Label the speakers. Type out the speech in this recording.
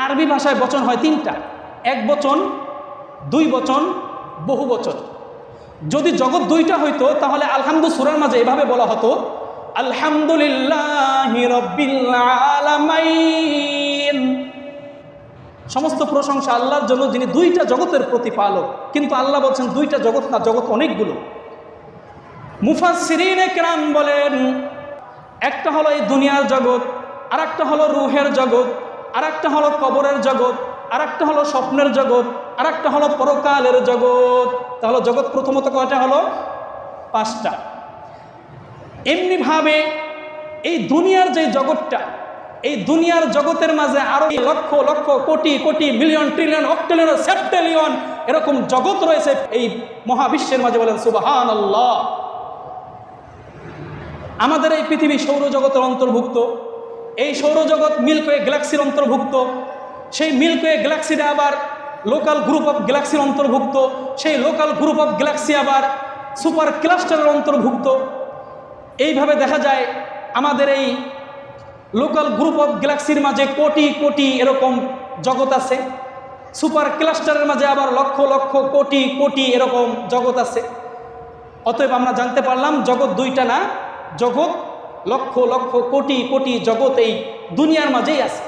Speaker 1: আরবি ভাষায় বচন হয় তিনটা, এক বচন, দুই বচন, বহু বচন। যদি জগৎ দুইটা হইতো তাহলে আলহামদু সূরার মাঝে এভাবে বলা হতো, আলহামদুলিল্লাহি রাব্বিল আলামিন। সমস্ত প্রশংসা আল্লাহর জন্য, যিনি দুইটা জগতের প্রতিপালক। কিন্তু আল্লাহ বলছেন দুইটা জগৎ না, জগৎ অনেকগুলো। মুফাসসিরিনে কেরাম বলেন, একটা হলো এই দুনিয়ার জগৎ, আর একটা হলো রূহের জগৎ, আর একটা হলো কবরের জগৎ, আর একটা হলো স্বপ্নের জগৎ, আর একটা হলো পরকালের জগৎ। তাহলে জগৎ প্রথমত কয়টা হলো? পাঁচটা। এমনিভাবে এই দুনিয়ার যে জগৎটা, এই দুনিয়ার জগতের মাঝে আরো lakh lakh crore crore million trillion octillion সেপ্টেলিয়ন এরকম জগৎ রয়েছে এই মহাবিশ্বের মাঝে। বলেন সুবহানাল্লাহ। আমাদের এই পৃথিবী সৌরজগতের অন্তর্ভুক্ত। এই সৌরজগৎ মিল্কওয়ে গ্যালাক্সির অন্তর্ভুক্ত। সেই মিল্কওয়ে গ্যালাক্সিটা আবার লোকাল গ্রুপ অফ গ্যালাক্সির অন্তর্ভুক্ত। সেই লোকাল গ্রুপ অফ গ্যালাক্সি আবার সুপার ক্লাস্টারের অন্তর্ভুক্ত। এইভাবে দেখা যায় আমাদের এই লোকাল গ্রুপ অফ গ্যালাক্সির মাঝে কোটি কোটি এরকম জগৎ আছে। সুপার ক্লাস্টারের মাঝে আবার লক্ষ লক্ষ কোটি কোটি এরকম জগৎ আছে। অতএব আমরা জানতে পারলাম জগৎ দুইটা না, জগৎ লক্ষ লক্ষ কোটি কোটি জগৎ এই দুনিয়ার মাঝেই আছে।